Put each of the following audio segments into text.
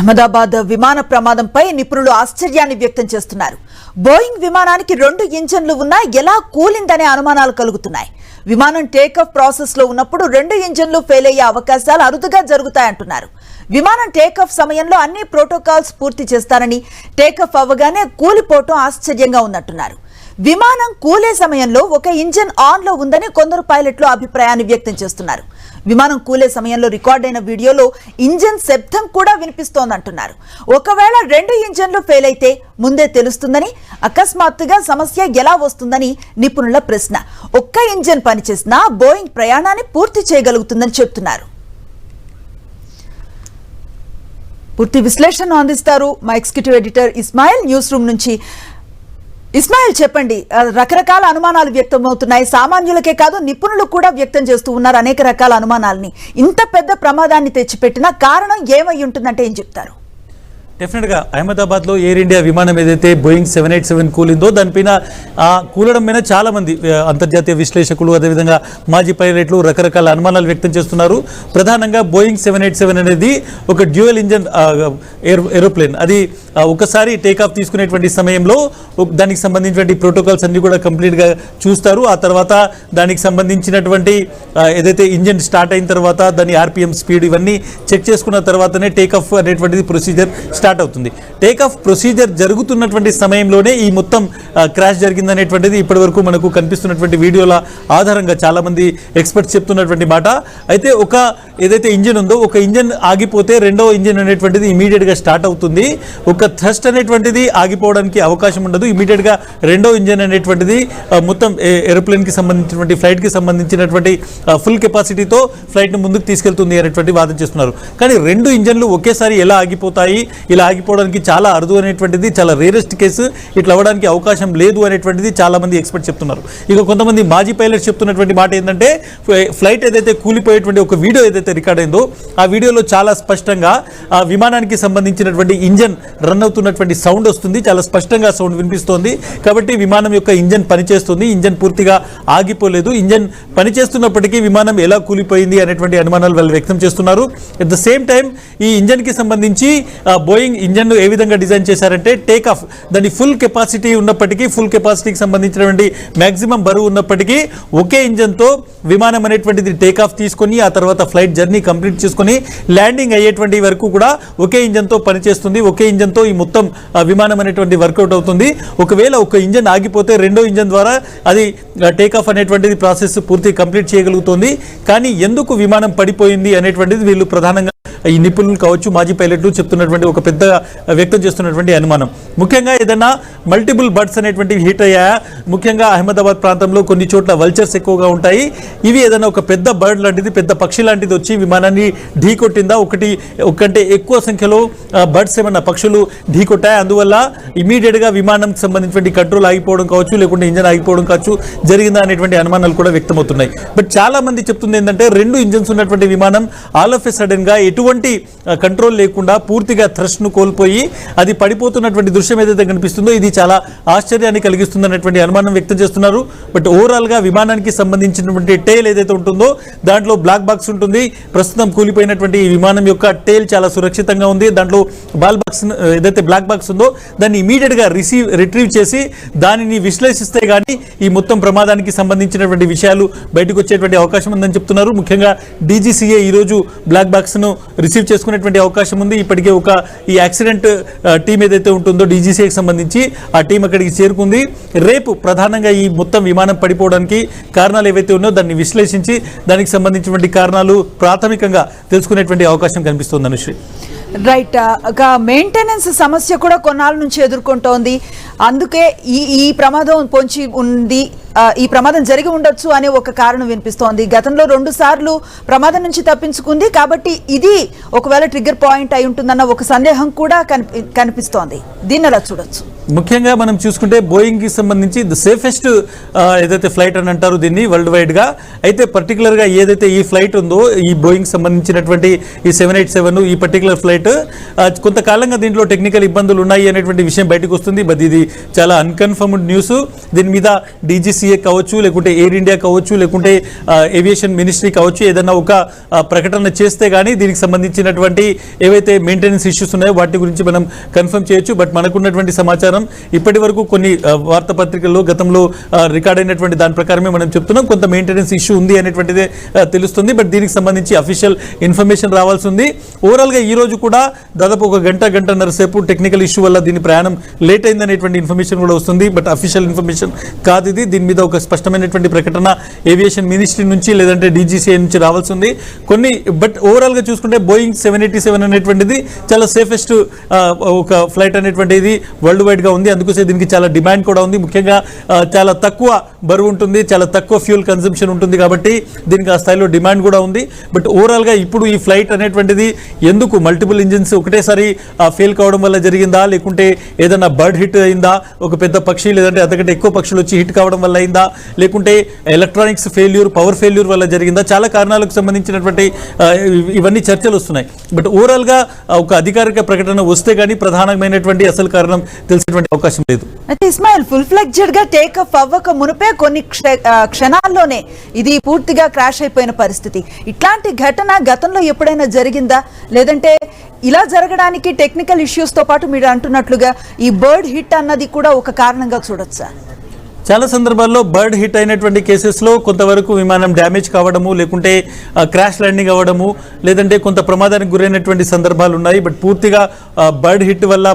అహ్మదాబాద్ విమాన ప్రమాదంపై నిపుణులు ఆశ్చర్యాన్ని వ్యక్తం చేస్తున్నారు. బోయింగ్ విమానానికి 2 ఇంజన్లు ఉన్నా ఎలా కూలిందనే అనుమానాలు కలుగుతున్నాయి. విమానం టేకాఫ్ ప్రాసెస్ లో ఉన్నప్పుడు 2 ఇంజన్లు ఫెయిల్ అయ్యే అవకాశాలు అరుదుగా జరుగుతాయంటున్నారు. విమానం టేకాఫ్ సమయంలో అన్ని ప్రోటోకాల్స్ పూర్తి చేస్తారని, టేకాఫ్ అవ్వగానే కూలిపోవటం ఆశ్చర్యంగా ఉన్నట్టున్నారు. విమానం కూలే సమయంలో ఒక ఇంజన్ ఆన్ లో ఉందని కొందరు పైలట్లు అభిప్రాయాన్ని వ్యక్తం చేస్తున్నారు. విమానం కూలే సమయంలో రికార్డైన వీడియోలో ఇంజన్ శబ్దం కూడా వినిపిస్తోందంటున్నారు. ఒకవేళ 2 ఇంజన్లు ఫెయిల్ అయితే ముందే తెలుస్తుందని, అకస్మాత్తుగా సమస్య ఎలా వస్తుందని నిపుణుల ప్రశ్న. ఒక్క ఇంజన్ పనిచేసినా బోయింగ్ ప్రయాణాన్ని పూర్తి చేయగలుగుతుందని చెప్తున్నారు. పూర్తి విశ్లేషణ అందిస్తారు మా executive editor Ismail news room నుంచి. ఇస్మాయిల్, చెప్పండి. రకరకాల అనుమానాలు వ్యక్తమవుతున్నాయి. సామాన్యులకే కాదు, నిపుణులు కూడా వ్యక్తం చేస్తూ ఉన్నారు అనేక రకాల అనుమానాలని. ఇంత పెద్ద ప్రమాదాన్ని తెచ్చిపెట్టిన కారణం ఏమై ఉంటుందంటే ఏం చెప్తారు? డెఫినెట్గా అహ్మదాబాద్లో ఎయిర్ ఇండియా విమానం ఏదైతే బోయింగ్ 787 కూలిందో దానిపైన కూలడం మీద చాలామంది అంతర్జాతీయ విశ్లేషకులు, అదేవిధంగా మాజీ పైలట్లు రకరకాల అనుమానాలు వ్యక్తం చేస్తున్నారు. ప్రధానంగా బోయింగ్ 787 అనేది ఒక డ్యూయల్ ఇంజన్ ఏరోప్లేన్. అది ఒకసారి టేకాఫ్ తీసుకునేటువంటి సమయంలో దానికి సంబంధించినటువంటి ప్రోటోకాల్స్ అన్ని కూడా కంప్లీట్గా చూస్తారు. ఆ తర్వాత దానికి సంబంధించినటువంటి ఏదైతే ఇంజన్ స్టార్ట్ అయిన తర్వాత దాని ఆర్పిఎం స్పీడ్ ఇవన్నీ చెక్ చేసుకున్న తర్వాతనే టేకాఫ్ అనేటువంటిది ప్రొసీజర్ స్టార్ట్ అవుతుంది. టేకాఫ్ ప్రొసీజర్ జరుగుతున్నటువంటి సమయంలోనే ఈ మొత్తం క్రాష్ జరిగిందనేటువంటిది ఇప్పటివరకు మనకు కనిపిస్తున్నటువంటి వీడియోల ఆధారంగా చాలామంది ఎక్స్పర్ట్స్ చెప్తున్నటువంటి మాట. అయితే ఏదైతే ఇంజిన్ ఉందో ఒక ఇంజిన్ ఆగిపోతే రెండవ ఇంజిన్ అనేటువంటిది ఇమీడియట్గా స్టార్ట్ అవుతుంది. ఒక థ్రస్ట్ అనేటువంటిది ఆగిపోవడానికి అవకాశం ఉండదు. ఇమీడియట్గా రెండో ఇంజిన్ అనేటువంటిది మొత్తం ఏరోప్లేన్కి సంబంధించినటువంటి ఫ్లైట్కి సంబంధించినటువంటి ఫుల్ కెపాసిటీతో ఫ్లైట్ని ముందుకు తీసుకెళ్తుంది అనేటువంటి వాదన చేస్తున్నారు. కానీ 2 ఇంజన్లు ఒకేసారి ఎలా ఆగిపోతాయి, ఇలా ఆగిపోవడానికి చాలా అరుదు అనేటువంటిది చాలా రేరెస్ట్ కేసు. ఇట్లా అవ్వడానికి అవకాశం లేదు అనేటువంటిది చాలామంది ఎక్స్పర్ట్ చెప్తున్నారు. ఇక కొంతమంది మాజీ పైలట్స్ చెప్తున్నటువంటి మాట ఏంటంటే, ఫ్లైట్ ఏదైతే కూలిపోయేటువంటి ఒక వీడియో ఏదైతే రికార్డ్ అయిందో ఆ వీడియోలో చాలా స్పష్టంగా ఆ విమానానికి సంబంధించినటువంటి ఇంజన్ రన్ అవుతున్నటువంటి సౌండ్ వస్తుంది. చాలా స్పష్టంగా సౌండ్ వినిపిస్తోంది. కాబట్టి విమానం యొక్క ఇంజన్ పనిచేస్తుంది. ఇంజన్ పూర్తిగా ఆగిపోలేదు. ఇంజన్ పనిచేస్తున్నప్పటికీ విమానం ఎలా కూలిపోయింది అనేటువంటి అనుమానాలు వాళ్ళు వ్యక్తం చేస్తున్నారు. అట్ ద సేమ్ టైం ఈ ఇంజన్కి సంబంధించి బోయింగ్ ఇంజన్ ఏ విధంగా డిజైన్ చేశారంటే, టేక్ ఆఫ్ దాని ఫుల్ కెపాసిటీ ఉన్నప్పటికీ, ఫుల్ కెపాసిటీకి సంబంధించినటువంటి మ్యాక్సిమం బరువు ఉన్నప్పటికీ ఒకే ఇంజన్తో విమానం అనేటువంటిది టేక్ ఆఫ్ తీసుకొని ఆ తర్వాత ఫ్లైట్ జర్నీ కంప్లీట్ చేసుకొని ల్యాండింగ్ అయ్యేటువంటి వరకు కూడా ఒకే ఇంజన్తో పనిచేస్తుంది. ఒకే ఇంజన్తో ఈ మొత్తం విమానం అనేటువంటి వర్కౌట్ అవుతుంది. ఒకవేళ ఒక ఇంజన్ ఆగిపోతే రెండో ఇంజన్ ద్వారా అది టేకాఫ్ అనేటువంటిది ప్రాసెస్ పూర్తి కంప్లీట్ చేయగలుగుతుంది. కానీ ఎందుకు విమానం పడిపోయింది అనేటువంటిది వీళ్ళు ప్రధానంగా ఈ నిపుణులు కావచ్చు, మాజీ పైలట్లు చెప్తున్నటువంటి ఒక పెద్ద వ్యక్తం చేస్తున్నటువంటి అనుమానం. ముఖ్యంగా ఏదైనా మల్టిపుల్ బర్డ్స్ అనేటువంటివి హిట్ అయ్యాయా? ముఖ్యంగా అహ్మదాబాద్ ప్రాంతంలో కొన్ని చోట్ల వల్చర్స్ ఎక్కువగా ఉంటాయి. ఇవి ఏదైనా ఒక పెద్ద బర్డ్ లాంటిది, పెద్ద పక్షి లాంటిది వచ్చి విమానాన్ని ఢీ కొట్టిందా? ఒకటి ఎక్కువ సంఖ్యలో బర్డ్స్ ఏమన్నా పక్షులు ఢీ కొట్టాయి, అందువల్ల ఇమీడియట్గా విమానంకి సంబంధించినటువంటి కంట్రోల్ ఆగిపోవడం కావచ్చు, లేకుంటే ఇంజన్ ఆగిపోవడం కావచ్చు జరిగిందా అనేటువంటి అనుమానాలు కూడా వ్యక్తమవుతున్నాయి. బట్ చాలా మంది చెప్తుంది ఏంటంటే, 2 ఇంజన్స్ ఉన్నటువంటి విమానం ఆల్ ఆఫ్ ఎ సడన్ గా ఎటువంటి కంట్రోల్ లేకుండా పూర్తిగా థ్రస్ట్ ను కోల్పోయి అది పడిపోతున్నటువంటి దృశ్యం ఏదైతే కనిపిస్తుందో ఇది చాలా ఆశ్చర్యాన్ని కలిగిస్తుంది అనేటువంటి అనుమానం వ్యక్తం చేస్తున్నారు. బట్ ఓవరాల్ గా విమానానికి సంబంధించినటువంటి టైల్ ఏదైతే ఉంటుందో దాంట్లో బ్లాక్ బాక్స్ ఉంటుంది. ప్రస్తుతం కూలిపోయినటువంటి ఈ విమానం యొక్క టైల్ చాలా సురక్షితంగా ఉంది. దాంట్లో బాల్ బాక్స్ ఏదైతే బ్లాక్ బాక్స్ ఉందో దాన్ని ఇమీడియట్ గా రిట్రీవ్ చేసి దానిని విశ్లేషిస్తే గానీ ఈ మొత్తం ప్రమాదానికి సంబంధించినటువంటి విషయాలు బయటకు వచ్చేటువంటి అవకాశం ఉందని చెప్తున్నారు. ముఖ్యంగా DGCA ఈ రోజు బ్లాక్ బాక్స్ ను రిసీవ్ చేసుకునేటువంటి అవకాశం ఉంది. ఇప్పటికే ఈ యాక్సిడెంట్ టీం ఏదైతే ఉంటుందో DGCAకి సంబంధించి ఆ టీం అక్కడికి చేరుకుంది. రేపు ప్రధానంగా ఈ మొత్తం విమానం పడిపోవడానికి కారణాలు ఏవైతే ఉన్నాయో దాన్ని విశ్లేషించి దానికి సంబంధించినటువంటి కారణాలు ప్రాథమికంగా తెలుసుకునేటువంటి అవకాశం కనిపిస్తుంది. అనుశ్రీ, రైట్. ఒక మెయింటెనెన్స్ సమస్య కూడా కొన్నాళ్ళ నుంచి ఎదుర్కొంటోంది. అందుకే ఈ ప్రమాదం పొంచి ఉంది, ఈ ప్రమాదం జరిగి ఉండొచ్చు అనే ఒక కారణం వినిపిస్తోంది. గతంలో 2 సార్లు ప్రమాదం నుంచి తప్పించుకుంది కాబట్టి ఇది ఒకవేళ ట్రిగ్గర్ పాయింట్ అయి ఉంటుందన్న ఒక సందేహం కూడా కనిపిస్తోంది. దీన్ని ఎలా చూడొచ్చు? ముఖ్యంగా మనం చూసుకుంటే బోయింగ్ కి సంబంధించి ద సేఫెస్ట్ ఏదైతే ఫ్లైట్ అని అంటారు దీన్ని వరల్డ్ వైడ్ గా. అయితే పర్టికులర్ గా ఏదైతే ఈ ఫ్లైట్ ఉందో ఈ బోయింగ్ సంబంధించినటువంటి ఈ 787 ఈ పర్టికులర్ ఫ్లైట్ కొంతకాలంగా దీంట్లో టెక్నికల్ ఇబ్బందులు ఉన్నాయి అనేటువంటి విషయం బయటకు వస్తుంది. ఇది చాలా అన్కన్ఫర్మ్డ్ న్యూస్. దీని మీద డీజీసీఏ కావచ్చు, లేకుంటే ఎయిర్ ఇండియా కావచ్చు, లేకుంటే ఏవియేషన్ మినిస్ట్రీ కావచ్చు ఏదైనా ఒక ప్రకటన చేస్తే కానీ దీనికి సంబంధించినటువంటి ఏవైతే మెయింటెనెన్స్ ఇష్యూస్ ఉన్నాయో వాటి గురించి మనం కన్ఫర్మ్ చేయొచ్చు. బట్ మనకున్నటువంటి సమాచారం ఇప్పటి వరకు కొన్ని వార్తాపత్రికల్లో గతంలో రికార్డ్ అయినటువంటి దాని ప్రకారమే మనం చెప్తున్నాం, కొంత మెయింటెనెన్స్ ఇష్యూ ఉంది అనేటువంటిదే తెలుస్తుంది. బట్ దీనికి సంబంధించి అఫీషియల్ ఇన్ఫర్మేషన్ రావాల్సి ఉంది. ఓవరాల్గా ఈ రోజు కూడా దాదాపు ఒక గంటన్నర సేపు టెక్నికల్ ఇష్యూ వల్ల దీని ప్రయాణం లేట్ అయిందనేటువంటి ఇన్ఫర్మేషన్ కూడా వస్తుంది. బట్ అఫీషియల్ ఇన్ఫర్మేషన్ కాదు ఇది. దీని మీద ఒక స్పష్టమైనటువంటి ప్రకటన ఏవియేషన్ మినిస్ట్రీ నుంచి లేదంటే డీజీసీఐ నుంచి రావాల్సి ఉంది కొన్ని. బట్ ఓవరాల్గా చూసుకుంటే బోయింగ్ 787 అనేటువంటిది చాలా సేఫెస్ట్ ఒక ఫ్లైట్ అనేటువంటిది వరల్డ్ వైడ్గా ఉంది. అందుకోసం దీనికి చాలా డిమాండ్ కూడా ఉంది. ముఖ్యంగా చాలా తక్కువ బరువు ఉంటుంది, చాలా తక్కువ ఫ్యూల్ కన్సంప్షన్ ఉంటుంది కాబట్టి దీనికి ఆ స్థాయిలో డిమాండ్ కూడా ఉంది. బట్ ఓవరాల్గా ఇప్పుడు ఈ ఫ్లైట్ అనేటువంటిది ఎందుకు మల్టిపుల్ ఇంజిన్స్ ఒకటేసారి ఫెయిల్ కావడం వల్ల జరిగిందా, లేకుంటే ఏదైనా బర్డ్ హిట్ అయిందా, ఒక పెద్ద పక్షి లేదంటే అంతకంటే ఎక్కువ పక్షులు వచ్చి హిట్ కావడం వల్ల అయిందా, లేకుంటే ఎలక్ట్రానిక్స్ ఫెయిల్యూర్, పవర్ ఫెయిల్యూర్ వల్ల జరిగిందా, చాలా కారణాలకు సంబంధించినటువంటి ఇవన్నీ చర్చలు వస్తున్నాయి. బట్ ఓవరాల్గా ఒక అధికారిక ప్రకటన వస్తే కానీ ప్రధానమైనటువంటి అసలు కారణం తెలిసేటువంటి అవకాశం లేదు. అయితే ఇస్మాయిల్, ఫుల్ ఫ్లెడ్జెడ్ గా టేక్ ఆఫ్ అవ్వక మునిపే కొన్ని క్షణాల్లోనే ఇది పూర్తిగా క్రాష్ అయిపోయిన పరిస్థితి. ఇట్లాంటి ఘటన గతంలో ఎప్పుడైనా జరిగిందా, లేదంటే ఇలా జరగడానికి టెక్నికల్ ఇష్యూస్ తో పాటు మీరు అంటున్నట్లుగా ఈ బర్డ్ హిట్ అన్నది కూడా ఒక కారణంగా చూడొచ్చా? చాలా సందర్భాల్లో బర్డ్ హిట్ అయినటువంటి కేసెస్లో కొంతవరకు విమానం డ్యామేజ్ కావడము, లేకుంటే క్రాష్ ల్యాండింగ్ అవ్వడము, లేదంటే కొంత ప్రమాదానికి గురైనటువంటి సందర్భాలు ఉన్నాయి. బట్ పూర్తిగా బర్డ్ హిట్ వల్ల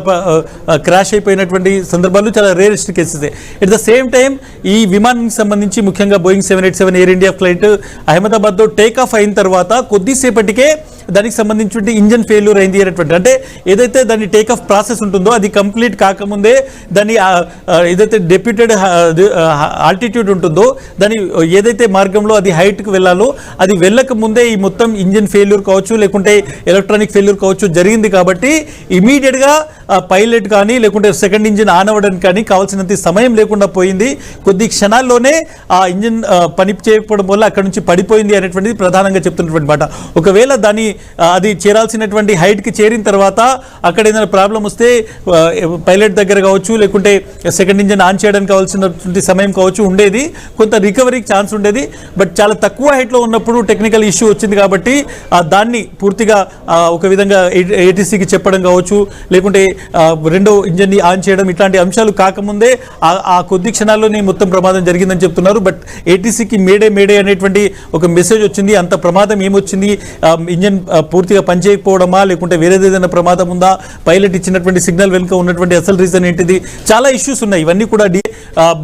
క్రాష్ అయిపోయినటువంటి సందర్భాలు చాలా rarest cases. At the same time ఈ విమానానికి సంబంధించి ముఖ్యంగా బోయింగ్ 787 ఎయిర్ ఇండియా ఫ్లైట్ అహ్మదాబాద్లో టేక్ ఆఫ్ అయిన తర్వాత కొద్దిసేపటికే దానికి సంబంధించి ఇంజన్ ఫెయిల్యూర్ అయింది అనేటువంటి, అంటే ఏదైతే దాని టేక్ ఆఫ్ ప్రాసెస్ ఉంటుందో అది కంప్లీట్ కాకముందే దాని ఏదైతే డెప్యూటెడ్ ఆల్టిట్యూడ్ ఉంటుందో దాని ఏదైతే మార్గంలో అది హైట్కి వెళ్ళాలో అది వెళ్ళక ముందే ఈ మొత్తం ఇంజన్ ఫెయిల్యూర్ కావచ్చు, లేకుంటే ఎలక్ట్రానిక్ ఫెయిల్యూర్ కావచ్చు జరిగింది. కాబట్టి ఇమీడియట్గా పైలట్ కానీ లేకుంటే సెకండ్ ఇంజిన్ ఆన్ అవ్వడానికి కానీ కావాల్సినంత సమయం లేకుండా పోయింది. కొద్ది క్షణాల్లోనే ఆ ఇంజిన్ పని చేయకపోవడం వల్ల అక్కడ నుంచి పడిపోయింది అనేటువంటిది ప్రధానంగా చెప్తున్నటువంటి మాట. ఒకవేళ దాని అది చేరాల్సినటువంటి హైట్కి చేరిన తర్వాత అక్కడ ఏదైనా ప్రాబ్లం వస్తే పైలట్ దగ్గర కావచ్చు, లేకుంటే సెకండ్ ఇంజిన్ ఆన్ చేయడానికి కావాల్సినటువంటి సమయం కావచ్చు ఉండేది, కొంత రికవరీకి ఛాన్స్ ఉండేది. బట్ చాలా తక్కువ హైట్లో ఉన్నప్పుడు టెక్నికల్ ఇష్యూ వచ్చింది కాబట్టి దాన్ని పూర్తిగా ఒక విధంగా ఏటీసీకి చెప్పడం కావచ్చు, లేకుంటే రెండో ఇంజన్ని ఆన్ చేయడం, ఇట్లాంటి అంశాలు కాకముందే ఆ కొద్ది క్షణాల్లోనే మొత్తం ప్రమాదం జరిగిందని చెప్తున్నారు. బట్ ఏటీసీకి మేడే అనేటువంటి ఒక మెసేజ్ వచ్చింది. అంత ప్రమాదం ఏమొచ్చింది, ఇంజన్ పూర్తిగా పనిచేయకపోవడమా, లేకుంటే వేరేది ఏదైనా ప్రమాదం ఉందా, పైలట్ ఇచ్చినటువంటి సిగ్నల్ వెనుక ఉన్నటువంటి అసలు రీజన్ ఏంటిది, చాలా ఇష్యూస్ ఉన్నాయి. ఇవన్నీ కూడా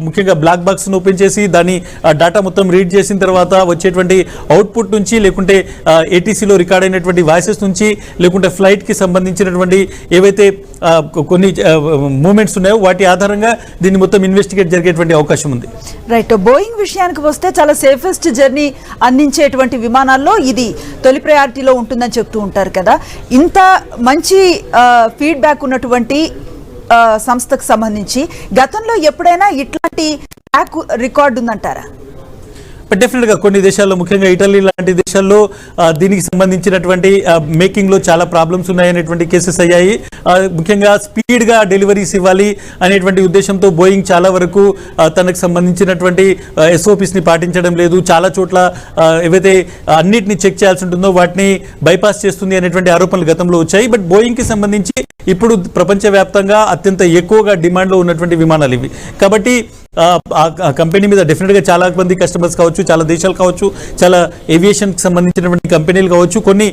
ముఖ్యంగా బ్లాక్ బాక్స్ను ఓపెన్ చేసి దాని డేటా మొత్తం రీడ్ చేసిన తర్వాత వచ్చేటువంటి అవుట్పుట్ నుంచి, లేకుంటే ఏటీసీలో రికార్డ్ అయినటువంటి వాయిసెస్ నుంచి, లేకుంటే ఫ్లైట్కి సంబంధించినటువంటి ఏవైతే కొన్ని మూమెంట్స్ ఉన్నాయో వాటి ఆధారంగా దీన్ని మొత్తం ఇన్వెస్టిగేట్ జరిగేటువంటి అవకాశం ఉంది. రైట్, బోయింగ్ విషయానికి వస్తే చాలా సేఫెస్ట్ జర్నీ అందించేటువంటి విమానాల్లో ఇది తొలి ప్రయారిటీలో ఉంటుందని చెప్తూ ఉంటారు కదా. ఇంత మంచి ఫీడ్బ్యాక్ ఉన్నటువంటి సంస్థకు సంబంధించి గతంలో ఎప్పుడైనా ఇట్లాంటి ట్రాక్ రికార్డు ఉందంటారా? బట్ డెఫినెట్గా కొన్ని దేశాల్లో, ముఖ్యంగా ఇటలీ లాంటి దేశాల్లో దీనికి సంబంధించినటువంటి మేకింగ్లో చాలా ప్రాబ్లమ్స్ ఉన్నాయనేటువంటి కేసెస్ అయ్యాయి. ముఖ్యంగా స్పీడ్గా డెలివరీస్ ఇవ్వాలి అనేటువంటి ఉద్దేశంతో బోయింగ్ చాలా వరకు తనకు సంబంధించినటువంటి ఎస్ఓపిస్ని పాటించడం లేదు. చాలా చోట్ల ఏవైతే అన్నిటిని చెక్ చేయాల్సి ఉంటుందో వాటిని బైపాస్ చేస్తుంది అనేటువంటి ఆరోపణలు గతంలో వచ్చాయి. బట్ బోయింగ్కి సంబంధించి ఇప్పుడు ప్రపంచవ్యాప్తంగా అత్యంత ఎక్కువగా డిమాండ్లో ఉన్నటువంటి విమానాలు ఇవి. కాబట్టి ఆ కంపెనీ మీద డెఫినెట్గా చాలా మంది కస్టమర్స్ కావచ్చు, చాలా దేశాలు కావచ్చు, చాలా ఏవియేషన్కి సంబంధించినటువంటి కంపెనీలు కావచ్చు కొన్ని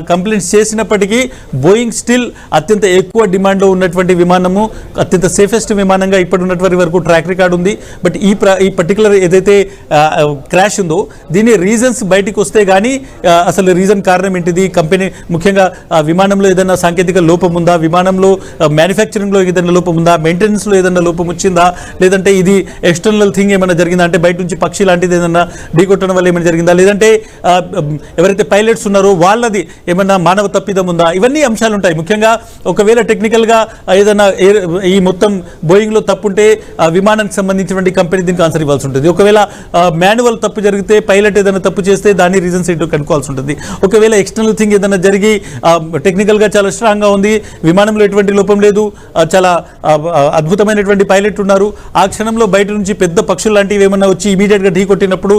కంప్లైంట్స్ చేసినప్పటికీ బోయింగ్ స్టిల్ అత్యంత ఎక్కువ డిమాండ్లో ఉన్నటువంటి విమానము, అత్యంత సేఫెస్ట్ విమానంగా ఇప్పటి వరకు ట్రాక్ రికార్డ్ ఉంది. బట్ ఈ పర్టికులర్ ఏదైతే క్రాష్ ఉందో దీని రీజన్స్ బయటికి వస్తే కానీ అసలు రీజన్ కారణం ఏంటిది, కంపెనీ ముఖ్యంగా విమానంలో ఏదైనా సాంకేతిక లోపం ఉందా, విమానంలో మ్యానుఫ్యాక్చరింగ్లో ఏదైనా లోపం ఉందా, మెయింటెనెన్స్లో ఏదైనా లోపం వచ్చిందా, లేదంటే ఇది ఎక్స్టర్నల్ థింగ్ ఏమైనా జరిగిందా, అంటే బయట నుంచి పక్షి లాంటిది ఏదైనా ఢీకొట్టడం వల్ల ఏమైనా జరిగిందా, లేదంటే ఎవరైతే పైలట్స్ ఉన్నారో వాళ్ళది ఏమైనా మానవ తప్పిదం ఉందా, ఇవన్నీ అంశాలు ఉంటాయి. ముఖ్యంగా ఒకవేళ టెక్నికల్గా ఏదైనా ఈ మొత్తం బోయింగ్లో తప్పు ఉంటే విమానానికి సంబంధించినటువంటి కంపెనీ దీనికి ఆన్సర్ ఇవ్వాల్సి ఉంటుంది. ఒకవేళ మాన్యువల్ తప్పు జరిగితే పైలట్ ఏదైనా తప్పు చేస్తే దాని రీజన్స్ ఏంటో కనుక్కోవాల్సి ఉంటుంది. ఒకవేళ ఎక్స్టర్నల్ థింగ్ ఏదైనా జరిగి టెక్నికల్గా చాలా స్ట్రాంగ్గా ఉంది, విమానంలో ఎటువంటి లోపం లేదు, చాలా అద్భుతమైనటువంటి పైలట్ ఉన్నారు, ఆ క్షణంలో బయట నుంచి పెద్ద పక్షులు లాంటివి ఏమన్నా వచ్చి ఇమీడియట్గా ఢీ కొట్టినప్పుడు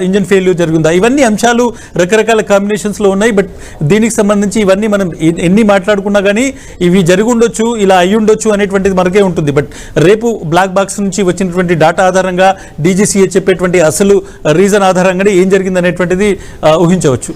ఇంజన్ ఫెయిల్యూర్ జరిగిందా, ఇవన్నీ అంశాలు రకరకాల కాంబినేషన్స్లో ఉన్నాయి. బట్ దీనికి సంబంధించి ఇవన్నీ మనం ఎన్ని మాట్లాడుకున్నా కానీ ఇవి జరిగి ఉండొచ్చు, ఇలా అయ్యి ఉండొచ్చు అనేటువంటిది మనకే ఉంటుంది. బట్ రేపు బ్లాక్ బాక్స్ నుంచి వచ్చినటువంటి డాటా ఆధారంగా డీజీసీఏ చెప్పేటువంటి అసలు రీజన్ ఆధారంగానే ఏం జరిగింది అనేటువంటిది ఊహించవచ్చు.